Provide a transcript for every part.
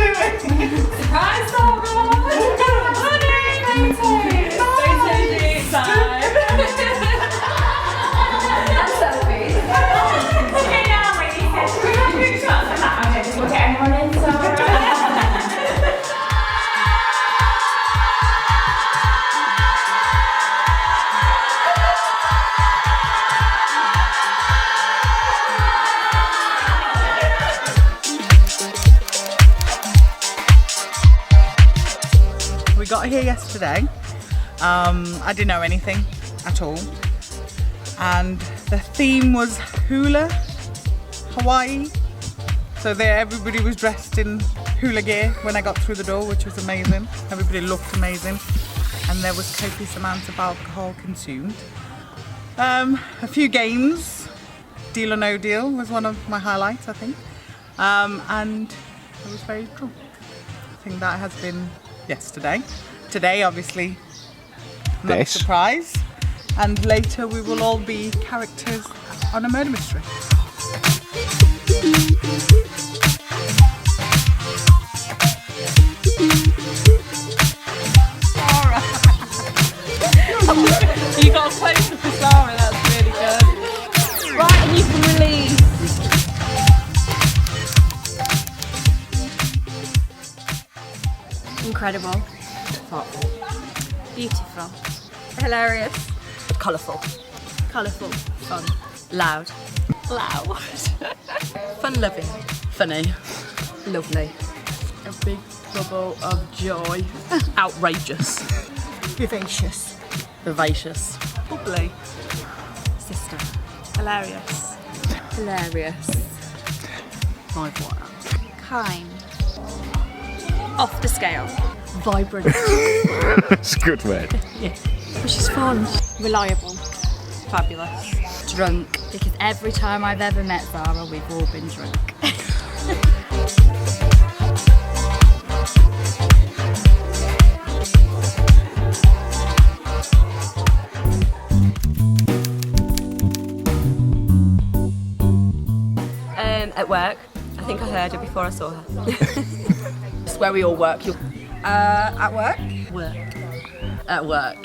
Surprise, Sarah! We got here yesterday. I didn't know anything at all, and the theme was hula, Hawaii. So there, everybody was dressed in hula gear when I got through the door, which was amazing. Everybody looked amazing, and there was copious amounts of alcohol consumed. A few games, Deal or No Deal was one of my highlights, I think, and I was very drunk. I think that has been yesterday. Today, obviously, not a surprise, and later we will all be characters on a murder mystery. Sarah! You got a close up for Sarah, that's really good. Right, and you can release. Incredible. Thoughtful. Beautiful. Hilarious. Colourful. Colourful. Fun. Loud. Loud. Fun-loving. Funny. Lovely. A big bubble of joy. Outrageous. Vivacious. Vivacious. Bubbly. Sister. Hilarious. Hilarious. 5 what? Kind. Off the scale. Vibrant. That's a good word. Which is fun. Reliable. Fabulous. Drunk. Because every time I've ever met Zara, we've all been drunk. At work. I think I heard her before I saw her. It's where we all work. At work? Work. At work.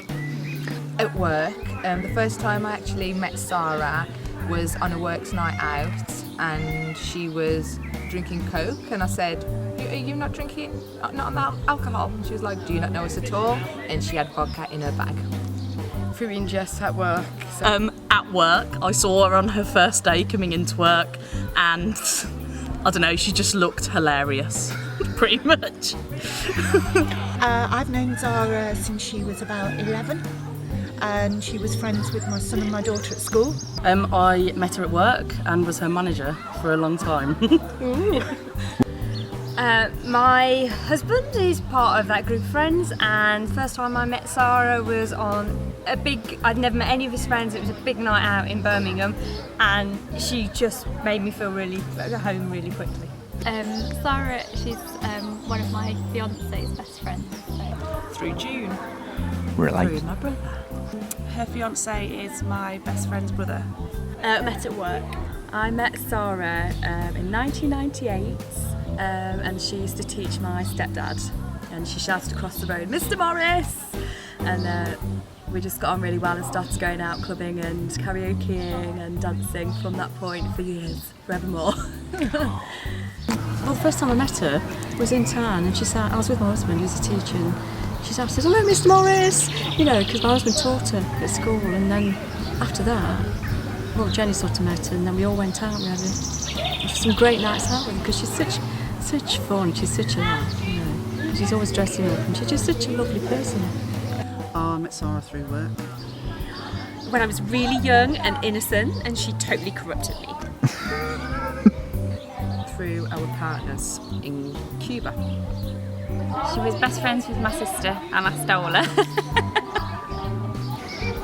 At work. The first time I actually met Sarah was on a works night out, and she was drinking Coke, and I said, are you not drinking, not alcohol? And she was like, do you not know us at all? And she had vodka in her bag. Phoebe and Jess at work. At work, I saw her on her first day coming into work, and I don't know, she just looked hilarious, pretty much. I've known Zara since she was about 11, and she was friends with my son and my daughter at school. I met her at work and was her manager for a long time. My husband is part of that group of friends, and first time I met Sarah was on I'd never met any of his friends, it was a big night out in Birmingham, and she just made me feel really at home really quickly. Sarah, she's one of my fiance's best friends. Through June. Relate. My brother. Her fiance is my best friend's brother. Met at work. I met Sarah in 1998, and she used to teach my stepdad, and she shouted across the road, "Mr. Morris!" And we just got on really well and started going out clubbing and karaokeing and dancing from that point for years, forevermore. Well, the first time I met her was in town, and I was with my husband, who's a teacher, and she said, "Hello, Mr. Morris," you know, because my husband taught her at school. And then after that, well, Jenny sort of met her, and then we all went out. We had some great nights out with her, because she's such fun. She's such a laugh, you know. She's always dressing up, and she's just such a lovely person. I met Sarah through work. When I was really young and innocent, and she totally corrupted me. Through our partners in Cuba. She was best friends with my sister, and I stole her.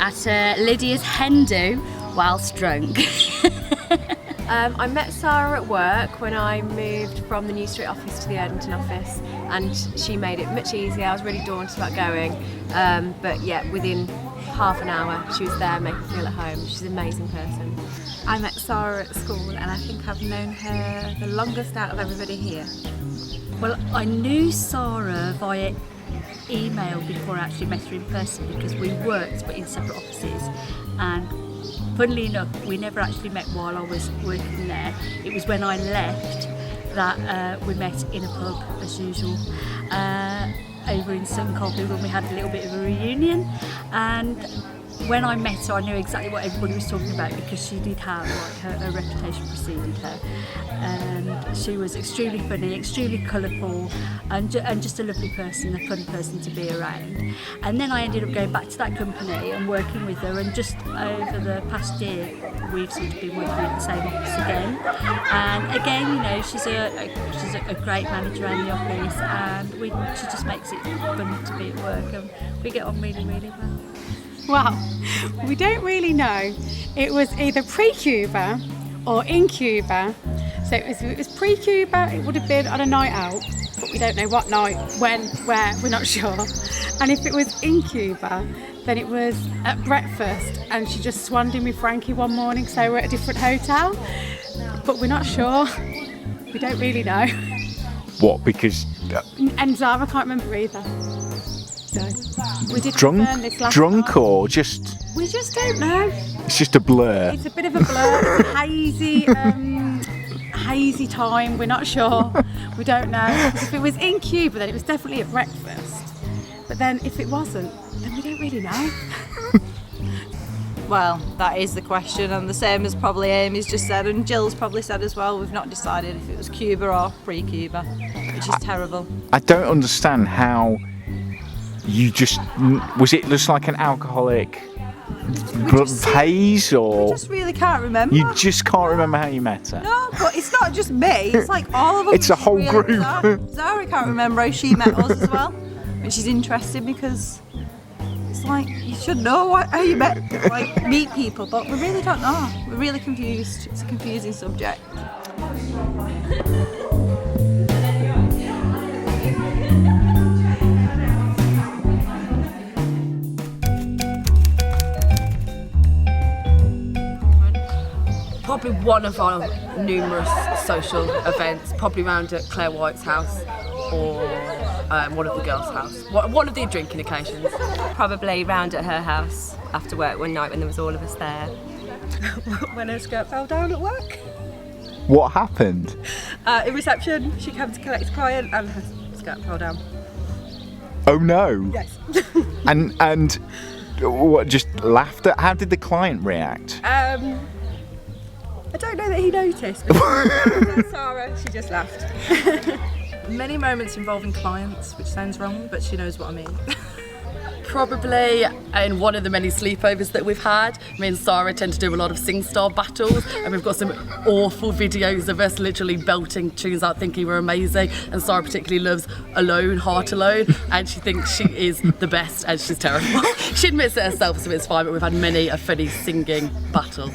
At Lydia's hen do whilst drunk. I met Sarah at work when I moved from the New Street office to the Erdington office, and she made it much easier. I was really daunted about going, but yeah, within half an hour she was there, making me feel at home. She's an amazing person. I met Sarah at school and I think I've known her the longest out of everybody here. Well, I knew Sarah via email before I actually met her in person because we worked but in separate offices, and funnily enough we never actually met while I was working there. It was when I left that we met in a pub as usual over in Sutton Coldfield when we had a little bit of a reunion, and when I met her I knew exactly what everybody was talking about because she did have like her reputation preceded her, and she was extremely funny, extremely colourful, and just a lovely person, a fun person to be around. And then I ended up going back to that company and working with her, and just over the past year we've sort of been working at the same office again. And again, you know, she's a great manager in the office, and she just makes it fun to be at work, and we get on really, really well. Well, we don't really know. It was either pre-Cuba or in Cuba. So if it was pre-Cuba, it would have been on a night out, but we don't know what night, when, where, we're not sure. And if it was in Cuba, then it was at breakfast, and she just swanned in with Frankie one morning, so we're at a different hotel, but we're not sure. We don't really know. What, because... And Zara can't remember either. So we did drunk night. Or just... We just don't know. It's just a blur. It's a bit of a blur. It's a hazy time. We're not sure. We don't know. Because if it was in Cuba, then it was definitely at breakfast. But then if it wasn't, then we don't really know. Well, that is the question, and the same as probably Amy's just said, and Jill's probably said as well. We've not decided if it was Cuba or pre-Cuba, which is terrible. I don't understand how you just... Was it just like an alcoholic haze, or... We just really can't remember. You just can't remember how you met her? No, but it's not just me, it's like all of them. It's a whole really group. Zara can't remember how she met us as well, which is interesting because it's like you should know how you meet people, but we really don't know. We're really confused. It's a confusing subject. Probably one of our numerous social events, probably round at Claire White's house or one of the girls' house. One of the drinking occasions. Probably round at her house after work one night when there was all of us there. When her skirt fell down at work. What happened? In reception, she came to collect a client and her skirt fell down. Oh no. Yes. and what, just laughter? How did the client react? I don't know that he noticed, but Sarah, she just laughed. Many moments involving clients, which sounds wrong, but she knows what I mean. Probably in one of the many sleepovers that we've had, me and Sarah tend to do a lot of SingStar battles, and we've got some awful videos of us literally belting tunes out thinking we're amazing, and Sarah particularly loves Alone, Heart Alone, and she thinks she is the best, and she's terrible. She admits it herself, so it's fine, but we've had many a funny singing battle.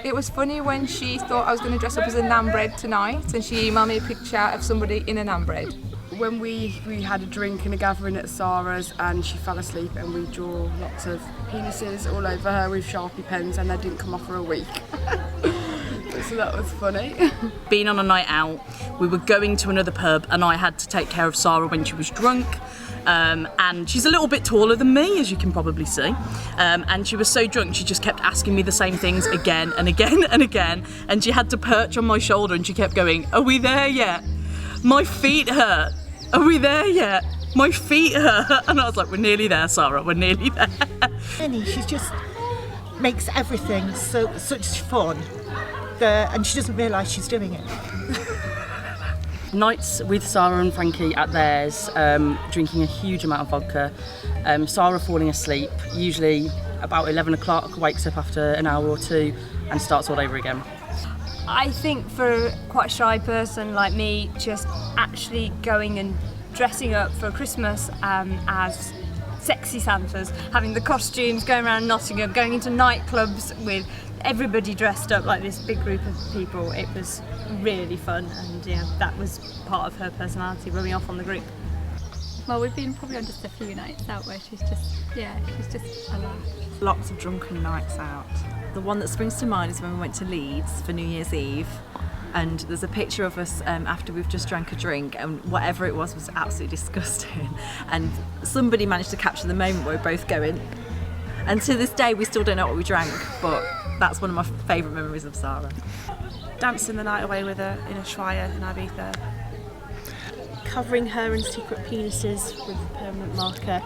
It was funny when she thought I was going to dress up as a naan bread tonight, and she emailed me a picture of somebody in a naan bread. When we had a drink and a gathering at Sarah's, and she fell asleep, and we drew lots of penises all over her with Sharpie pens, and they didn't come off for a week. So that was funny. Being on a night out, we were going to another pub, and I had to take care of Sarah when she was drunk. And she's a little bit taller than me, as you can probably see, and she was so drunk she just kept asking me the same things again and again and again, and she had to perch on my shoulder, and she kept going, "Are we there yet? My feet hurt. Are we there yet? My feet hurt." And I was like, "We're nearly there, Sarah, we're nearly there." Annie, she just makes everything such fun, and she doesn't realise she's doing it. Nights with Sarah and Frankie at theirs, drinking a huge amount of vodka, Sarah falling asleep, usually about 11 o'clock, wakes up after an hour or two and starts all over again. I think for quite a shy person like me, just actually going and dressing up for Christmas as sexy Santas, having the costumes, going around Nottingham, going into nightclubs with everybody dressed up like this big group of people, it was really fun, and yeah, that was part of her personality, rubbing off on the group. Well, we've been probably on just a few nights out where she's just a laugh. Lots of drunken nights out. The one that springs to mind is when we went to Leeds for New Year's Eve, and there's a picture of us after we've just drank a drink, and whatever it was absolutely disgusting, and somebody managed to capture the moment where we're both going, and to this day we still don't know what we drank, but that's one of my favourite memories of Sarah. Dancing the night away with her in Ushuaia in Ibiza. Covering her in secret penises with a permanent marker.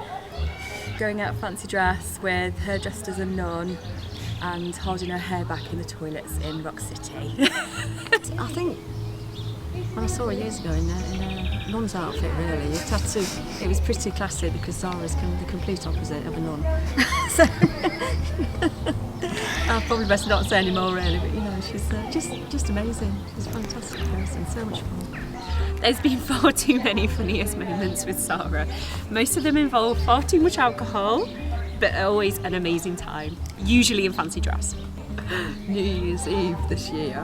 Going out fancy dress with her dressed as a nun and holding her hair back in the toilets in Rock City. I think when I saw her years ago in a nun's outfit, really, it was pretty classy because Zara's the complete opposite of a nun. So I'll probably best not say any more, really, but you know, she's just amazing. She's a fantastic person, so much fun. There's been far too many funniest moments with Sarah. Most of them involve far too much alcohol, but always an amazing time, usually in fancy dress. New Year's Eve this year,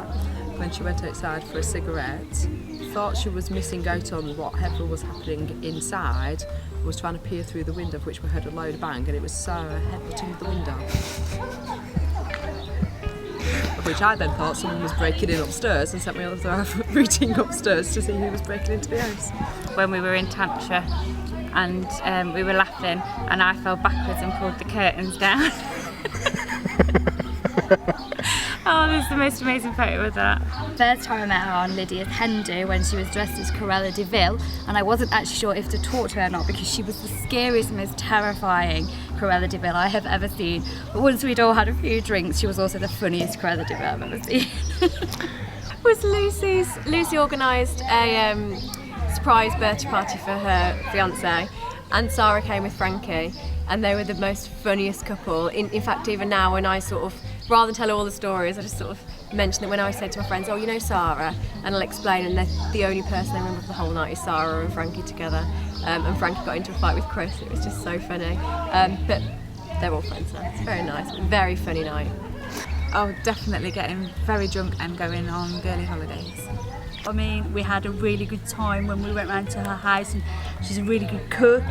when she went outside for a cigarette, thought she was missing out on whatever was happening inside, was trying to peer through the window, of which we heard a loud bang, and it was Sarah headbutting the window. Which I then thought someone was breaking in upstairs and sent me on the routine upstairs to see who was breaking into the house. When we were in Tantra and we were laughing and I fell backwards and pulled the curtains down. Oh, there's the most amazing photo of that. First time I met her on Lydia's hen do when she was dressed as Cruella de Vil, and I wasn't actually sure if to talk to her or not because she was the scariest, most terrifying Cruella de Vil I have ever seen. But once we'd all had a few drinks, she was also the funniest Cruella de Vil I've ever seen. Was Lucy organised a surprise birthday party for her fiance, and Sarah came with Frankie, and they were the most funniest couple. In fact, even now when I sort of, rather than tell her all the stories, I just sort of mention that when I say to my friends, oh, you know Sarah, and I'll explain, and the only person they remember for the whole night is Sarah and Frankie together. And Frankie got into a fight with Chris. It was just so funny. But they're all friends now. It's very nice, very funny night. Oh, definitely getting very drunk and going on girly holidays. I mean, we had a really good time when we went round to her house, and she's a really good cook.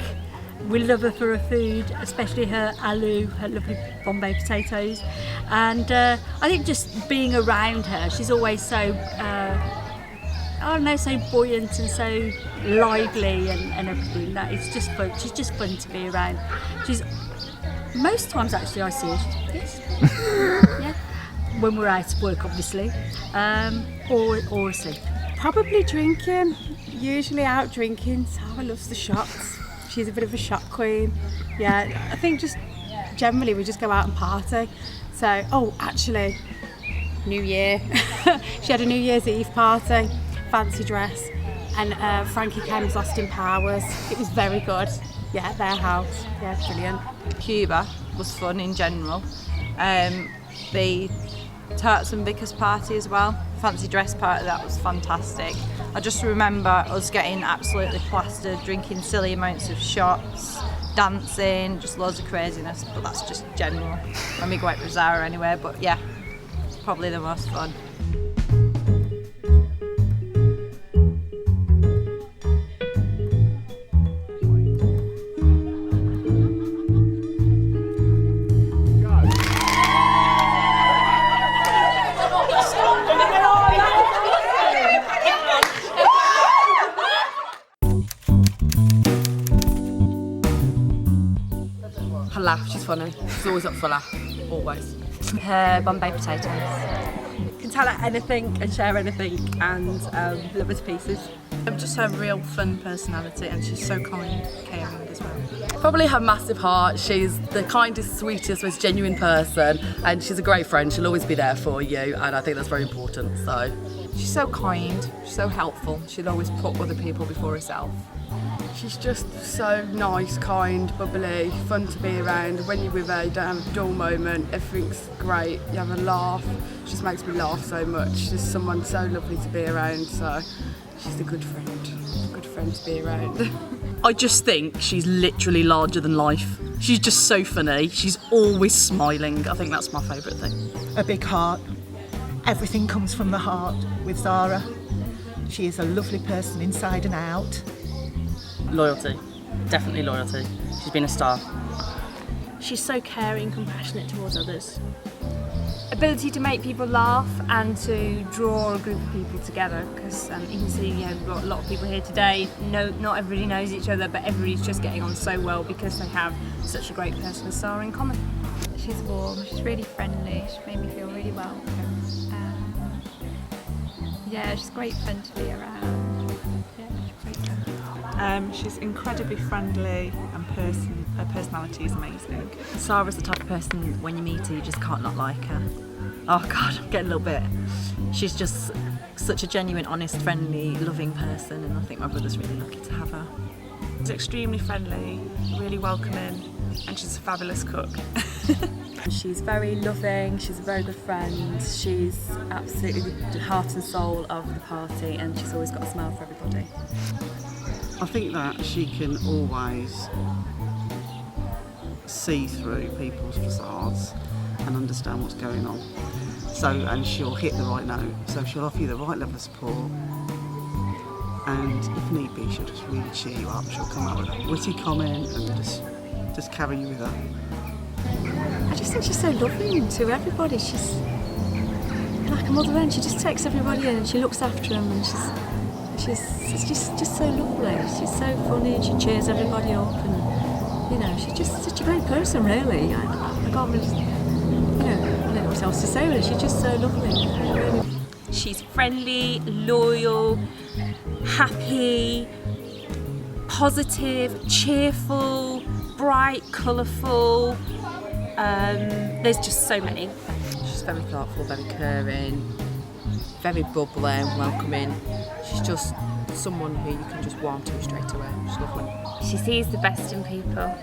We love her for her food, especially her aloo, her lovely Bombay potatoes. And I think just being around her, she's always so, I don't know, so buoyant and so lively and everything. That it's just fun. She's just fun to be around. Most times actually I see her, she's yeah, when we're out of work obviously, or asleep. Probably drinking, usually out drinking. Sarah loves the shots. She's a bit of a shot queen. Yeah, I think just generally we just go out and party. So, oh, actually, New Year. She had a New Year's Eve party, fancy dress, and Frankie came as Austin Powers. It was very good. Yeah, their house. Yeah, brilliant. Cuba was fun in general. The Tarts and Vickers party as well, fancy dress party, that was fantastic. I just remember us getting absolutely plastered, drinking silly amounts of shots, dancing, just loads of craziness, but that's just general when we go out with Zara anyway, but yeah, it's probably the most fun. Her laugh, she's funny. She's always up for a laugh, always. Her Bombay potatoes. Can tell her anything and share anything and love her to pieces. Just her real fun personality, and she's so kind, caring as well. Probably her massive heart. She's the kindest, sweetest, most genuine person, and she's a great friend. She'll always be there for you, and I think that's very important. So She's so kind, she's so helpful. She'll always put other people before herself. She's just so nice, kind, bubbly, fun to be around. When you're with her, you don't have a dull moment. Everything's great. You have a laugh. She just makes me laugh so much. She's someone so lovely to be around. So she's a good friend to be around. I just think she's literally larger than life. She's just so funny. She's always smiling. I think that's my favourite thing. A big heart. Everything comes from the heart with Zara. She is a lovely person inside and out. Loyalty. Definitely loyalty. She's been a star. She's so caring, compassionate towards others. ability to make people laugh and to draw a group of people together, because you can see, we've got a lot of people here today. No, not everybody knows each other, but everybody's just getting on so well because they have such a great person as Sarah in common. She's warm, she's really friendly, she made me feel really welcome. Yeah, she's great fun to be around. Yeah, she's great fun. She's incredibly friendly and her personality is amazing. Sarah's the type of person, when you meet her, you just can't not like her. Oh God, I'm getting a little bit. She's just such a genuine, honest, friendly, loving person, and I think my brother's really lucky to have her. She's extremely friendly, really welcoming, and she's a fabulous cook. She's very loving, she's a very good friend, she's absolutely the heart and soul of the party, and she's always got a smile for everybody. I think that she can always see through people's facades and understand what's going on. And she'll hit the right note, so she'll offer you the right level of support, and if need be, she'll just really cheer you up. She'll come up with a witty comment and just carry you with her. I just think she's so loving to everybody. She's like a mother hen. She just takes everybody in and she looks after them, and she's just so lovely. She's so funny and she cheers everybody up, and she's just such a great person, really. I can't really, I don't know what else to say really. She's just so lovely. Really. She's friendly, loyal, happy, positive, cheerful, bright, colourful. There's just so many. She's very thoughtful, very caring, very bubbly and welcoming. She's just someone who you can just warm to straight away. She's lovely. She sees the best in people.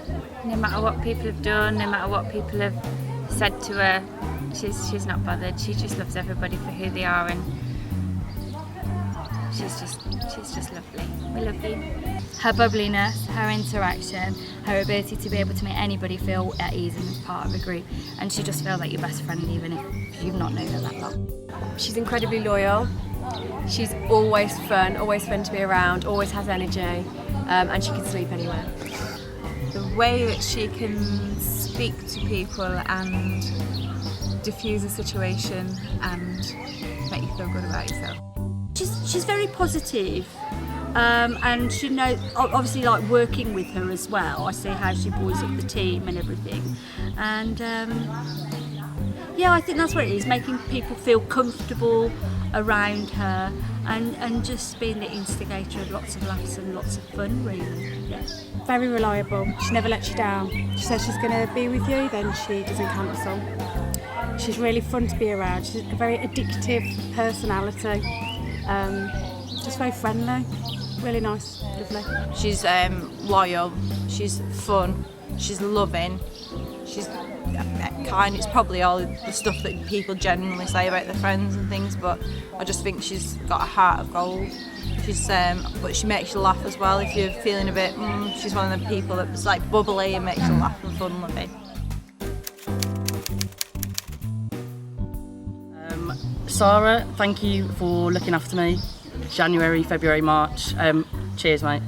No matter what people have done, no matter what people have said to her, she's not bothered. She just loves everybody for who they are, and she's just lovely. We love you. Her bubbliness, her interaction, her ability to be able to make anybody feel at ease and as part of a group, and she just feels like your best friend even if you've not known her that long. She's incredibly loyal. She's always fun to be around, always has energy, and she can sleep anywhere. The way that she can speak to people and diffuse a situation and make you feel good about yourself. She's very positive, and she knows, obviously, like working with her as well. I see how she buoys up the team and everything, and I think that's what it is, making people feel comfortable around her, and just being the instigator of lots of laughs and lots of fun, really. Yeah. Very reliable. She never lets you down. She says she's going to be with you, then she doesn't cancel. She's really fun to be around. She's a very addictive personality. Just very friendly. Really nice, lovely. She's loyal. She's fun. She's loving. She's kind. It's probably all the stuff that people generally say about their friends and things, but I just think she's got a heart of gold. She's but she makes you laugh as well. If you're feeling a bit, she's one of the people that's like bubbly and makes you laugh and fun loving. Sarah, thank you for looking after me. January, February, March. Cheers, mate.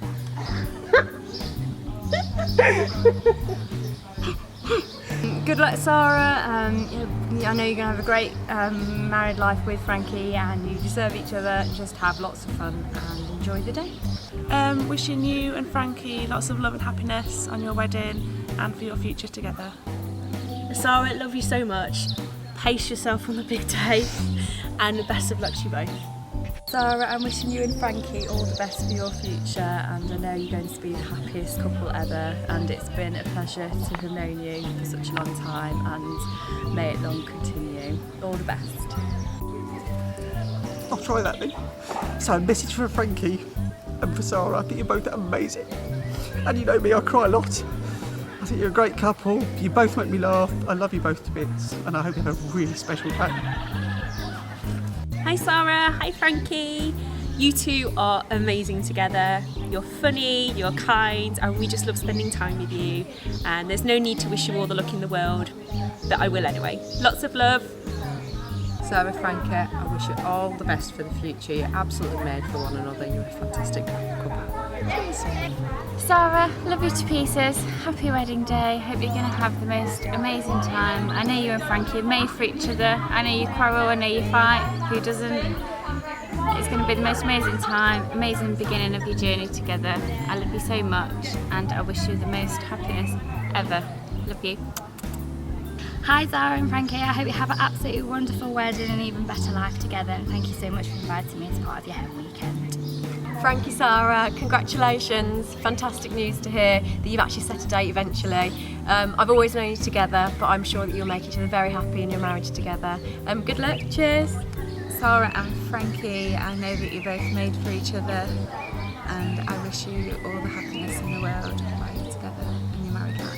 Good luck, Sarah. I know you're going to have a great married life with Frankie, and you deserve each other. Just have lots of fun and enjoy the day. Wishing you and Frankie lots of love and happiness on your wedding and for your future together. Sarah, love you so much. Pace yourself on the big day, and the best of luck to you both. Sarah, I'm wishing you and Frankie all the best for your future, and I know you're going to be the happiest couple ever, and it's been a pleasure to have known you for such a long time, and may it long continue. All the best. I'll try that then. So a message for Frankie and for Sarah. I think you're both amazing. And you know me, I cry a lot. I think you're a great couple. You both make me laugh. I love you both to bits, and I hope you have a really special day. Hi Sarah, hi Frankie. You two are amazing together. You're funny, you're kind, and we just love spending time with you. And there's no need to wish you all the luck in the world, but I will anyway. Lots of love. Sarah, Frankie, I wish you all the best for the future. You're absolutely made for one another. You're a fantastic couple. Sarah, love you to pieces. Happy wedding day. Hope you're going to have the most amazing time. I know you and Frankie are made for each other. I know you quarrel, I know you fight. Who doesn't? It's going to be the most amazing time, amazing beginning of your journey together. I love you so much and I wish you the most happiness ever. Love you. Hi Zara and Frankie, I hope you have an absolutely wonderful wedding and even better life together, and thank you so much for inviting me as part of your home weekend. Frankie, Sarah, congratulations. Fantastic news to hear that you've actually set a date eventually. I've always known you together, but I'm sure that you'll make each other very happy in your marriage together. Good luck, cheers. Sarah and Frankie, I know that you're both made for each other, and I wish you all the happiness in the world while you're together in your married life.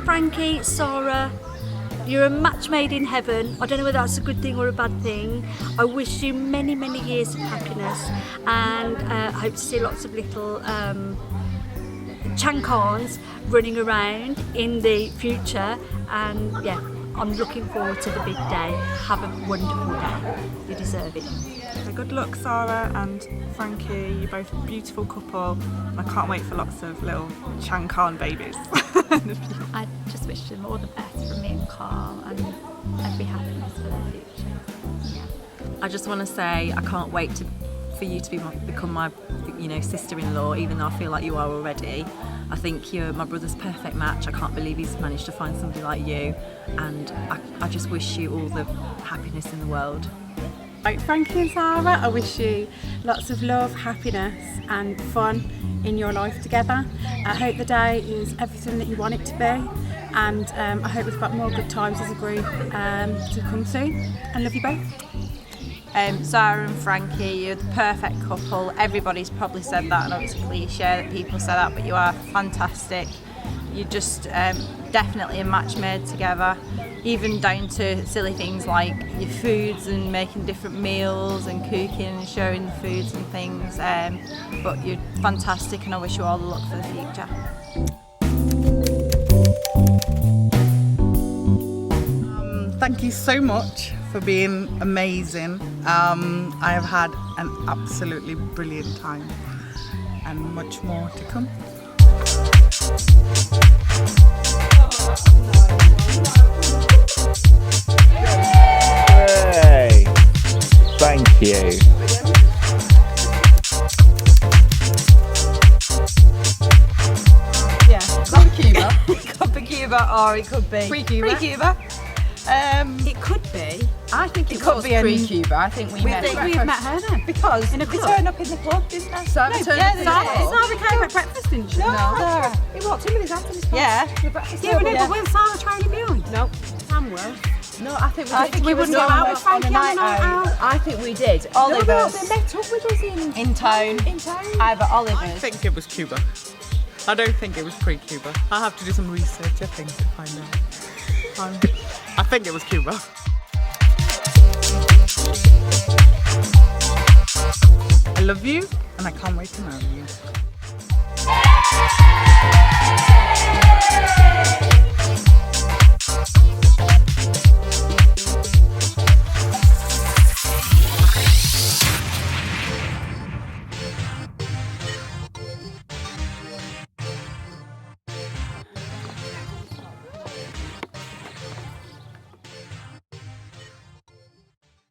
Frankie, Sarah, you're a match made in heaven. I don't know whether that's a good thing or a bad thing. I wish you many, many years of happiness, and I hope to see lots of little Chankans running around in the future. And yeah, I'm looking forward to the big day. Have a wonderful day. You deserve it. So good luck, Sarah and Frankie. You're both a beautiful couple. And I can't wait for lots of little Chankan babies. I just wish them all the best from me and Carl, and every happiness for their future. I just want to say I can't wait for you to become my sister-in-law, even though I feel like you are already. I think you're my brother's perfect match. I can't believe he's managed to find somebody like you, and I just wish you all the happiness in the world. Like Frankie and Sarah, I wish you lots of love, happiness and fun in your life together. I hope the day is everything that you want it to be, and I hope we've got more good times as a group to come soon. And love you both. Sarah and Frankie, you're the perfect couple. Everybody's probably said that. I know it's a cliche that people say that, but you are fantastic. You're just definitely a match made together, even down to silly things like your foods and making different meals and cooking and sharing the foods and things. But you're fantastic, and I wish you all the luck for the future. Thank you so much for being amazing. I have had an absolutely brilliant time, and much more to come. Hey, thank you. Yeah, Cuba. It could be Cuba, or it could be Pre-Cuba. Pre-Cuba. It could be. I think it was pre-Cuba. I think we met her then. Because in a we club. turned up in the club, didn't they? So we turned up in the club. Sarah came at breakfast, didn't she? No. Sarah. He walked in with his hands in his pocket. Yeah. To the breakfast table. But when Sarah training behind? No. Samuel. No, I think we wouldn't go out with Frankie on a night out. I think we did. Oliver's. No, they met up with us in town. In town. Either Oliver's. I think it was Cuba. I don't think it was pre-Cuba. I'll have to do some research, I think, to find out. I think it was Cuba. I love you, and I can't wait to marry you.